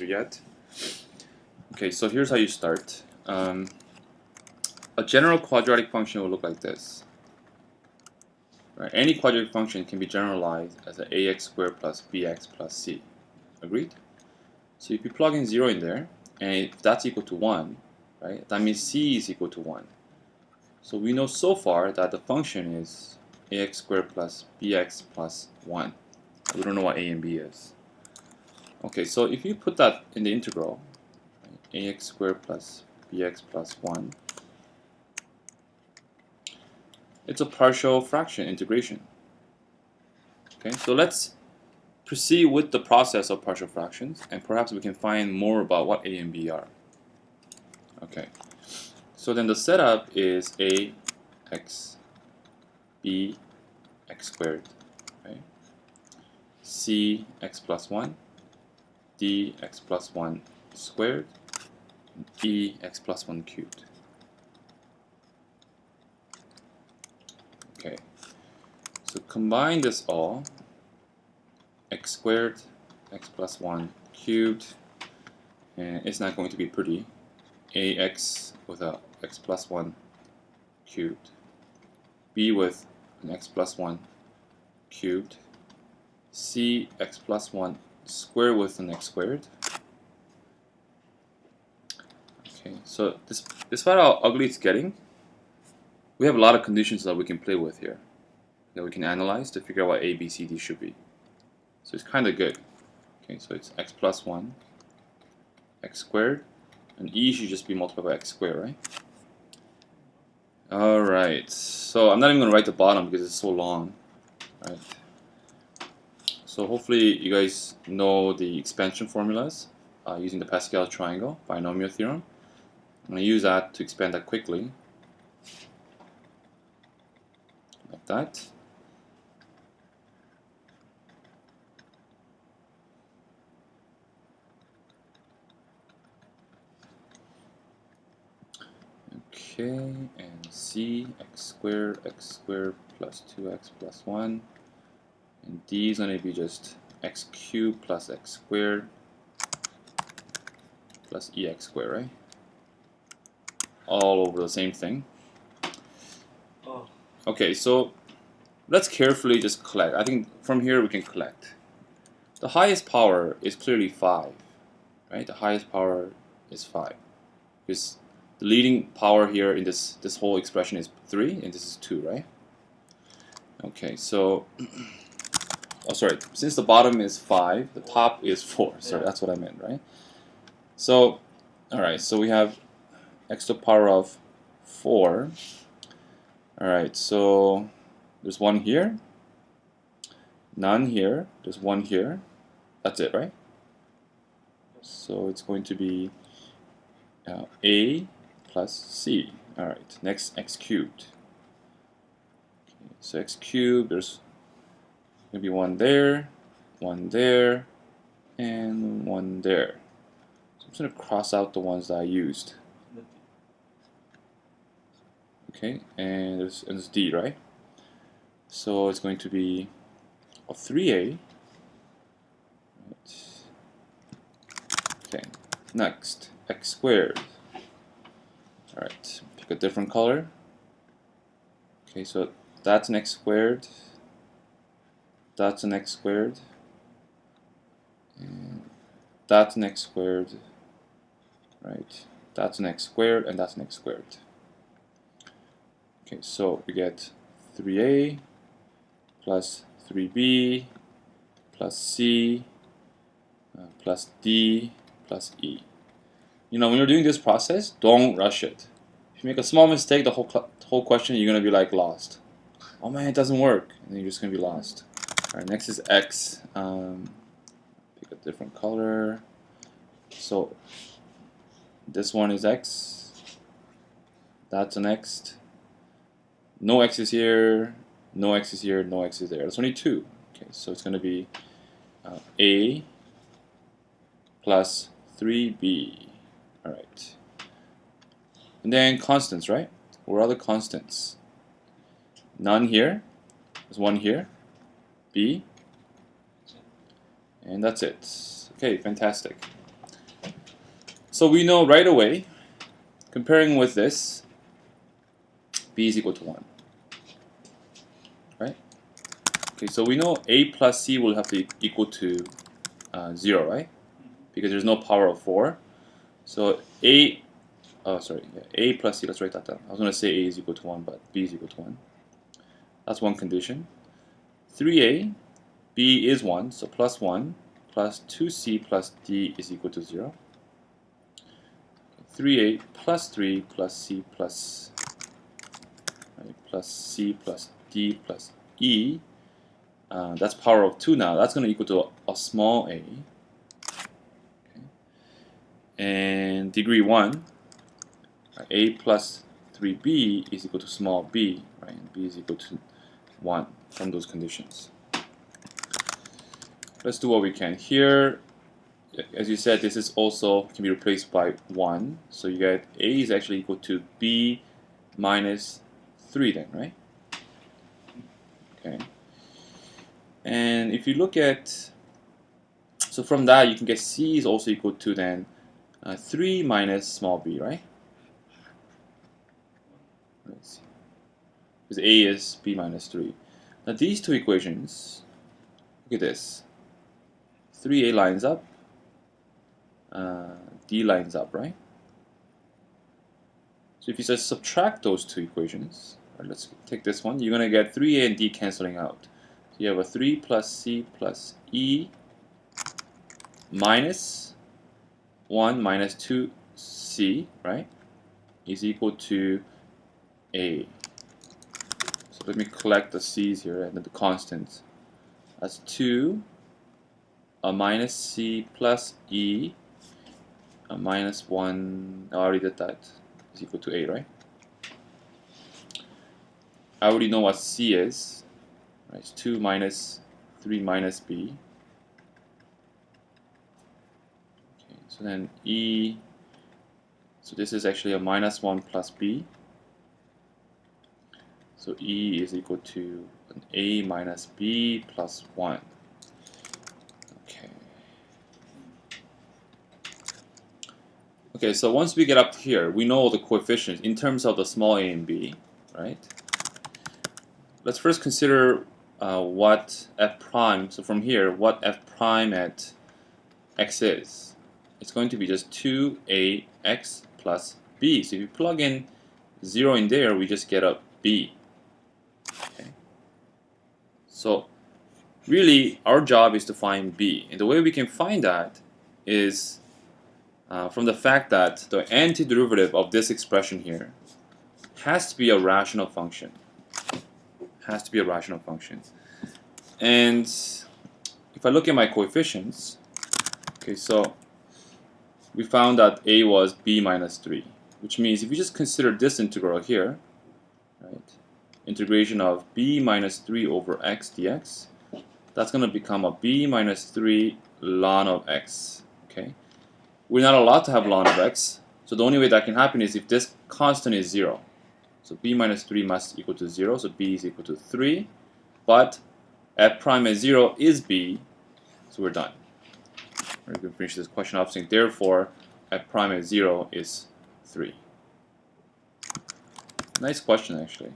answer yet. Okay, so here's how you start. A general quadratic function will look like this. Right? Any quadratic function can be generalized as an ax squared plus bx plus c. Agreed? So if you plug in 0 in there, and if that's equal to 1, right, that means c is equal to 1. So we know so far that the function is ax squared plus bx plus 1. We don't know what a and b is. Okay, so if you put that in the integral, right, ax squared plus bx plus 1, it's a partial fraction integration. Okay, so let's proceed with the process of partial fractions, and perhaps we can find more about what a and b are. Okay, so then the setup is a x, b x squared, right? C x plus 1, d x plus 1 squared, and e x plus 1 cubed. Okay, so combine this all, x squared, x plus 1 cubed, and it's not going to be pretty. Ax with a x plus 1 cubed, b with an x plus 1 cubed, c x plus 1 squared with an x squared. Okay, so despite how ugly it's getting, we have a lot of conditions that we can play with here, that we can analyze to figure out what a, b, c, d should be. So it's kind of good. Okay, so it's x plus 1, x squared, and e should just be multiplied by x squared, right? Alright, so I'm not even going to write the bottom because it's so long. Right. So hopefully you guys know the expansion formulas using the Pascal triangle binomial theorem. I'm going to use that to expand that quickly. Like that. Okay, and c x squared plus 2x plus 1. And d is going to be just x cubed plus x squared plus ex squared, right? All over the same thing. Okay, so let's carefully just collect. I think from here we can collect. The highest power is clearly 5, right? The highest power is 5. Because the leading power here in this whole expression is 3, and this is 2, right? Okay, so oh, sorry, since the bottom is 5, the top is 4. Sorry, that's what I meant, right? So, alright, so we have x to the power of 4. Alright, so there's 1 here, none here, there's 1 here. That's it, right? So it's going to be a plus c. Alright, next x cubed. Okay, so x cubed, there's going to be 1 there, and 1 there. So I'm just going to cross out the ones that I used. Okay, and there's d, right? So it's going to be a 3a. Okay, next, x squared. Alright, pick a different color. Okay, so that's an x squared. That's an x squared. And that's an x squared. Right, that's an x squared, and that's an x squared. Okay, so we get 3a plus 3b plus c plus d plus e. You know, when you're doing this process, don't rush it. If you make a small mistake, the whole question, you're going to be like lost. Oh man, it doesn't work. And then you're just going to be lost. Alright, next is x. Pick a different color. So this one is x. That's an x. No x is here, no x is here, no x is there. There's only 2. Okay, so it's going to be a plus 3b. Alright. And then constants, right? Where are the constants? None here. There's 1 here. B. And that's it. Okay, fantastic. So we know right away, comparing with this, b is equal to 1. Right? Okay, so we know a plus c will have to equal to 0, right? Because there's no power of 4. So a plus c, let's write that down. I was going to say a is equal to 1, but b is equal to 1. That's one condition. 3a, b is 1, so plus 1, plus 2c plus d is equal to 0. 3a plus 3 plus c plus, plus c plus d plus e. That's power of 2 now. That's going to equal to a small a. Okay. And degree 1, a plus 3b is equal to small b, right? And b is equal to 1 from those conditions. Let's do what we can here. As you said, this is also can be replaced by 1. So you get a is actually equal to b minus 3 then, right? Okay. And if you look at, so from that you can get c is also equal to then 3 minus small b, right? Let's see. Because a is b minus 3. Now these two equations, look at this. 3a lines up, d lines up, right? So if you just subtract those two equations, right, let's take this one, you're going to get 3a and d canceling out. So you have a 3 plus c plus e minus 1 minus 2c, right, is equal to a. So let me collect the c's here and the constants. That's 2 minus c plus e minus 1, I already did that, is equal to a, right? I already know what c is, right? It's 2 minus 3 minus b. Okay, so then e, so this is actually a minus 1 plus b. So e is equal to an a minus b plus 1. Okay, so once we get up here, we know all the coefficients in terms of the small a and b, right? Let's first consider what f prime, so from here, what f prime at x is. It's going to be just 2ax plus b. So if you plug in 0 in there, we just get a b. Okay. So really, our job is to find b. And the way we can find that is from the fact that the antiderivative of this expression here has to be a rational function. Has to be a rational function. And if I look at my coefficients, okay, so we found that a was b minus 3, which means if you just consider this integral here, right, integration of b minus 3 over x dx, that's going to become a b minus 3 ln of x. Okay. We're not allowed to have ln of x, so the only way that can happen is if this constant is 0. So b minus 3 must equal to 0, so b is equal to 3, but f prime at 0 is b, so we're done. We're going to finish this question off saying, therefore, f prime at 0 is 3. Nice question, actually.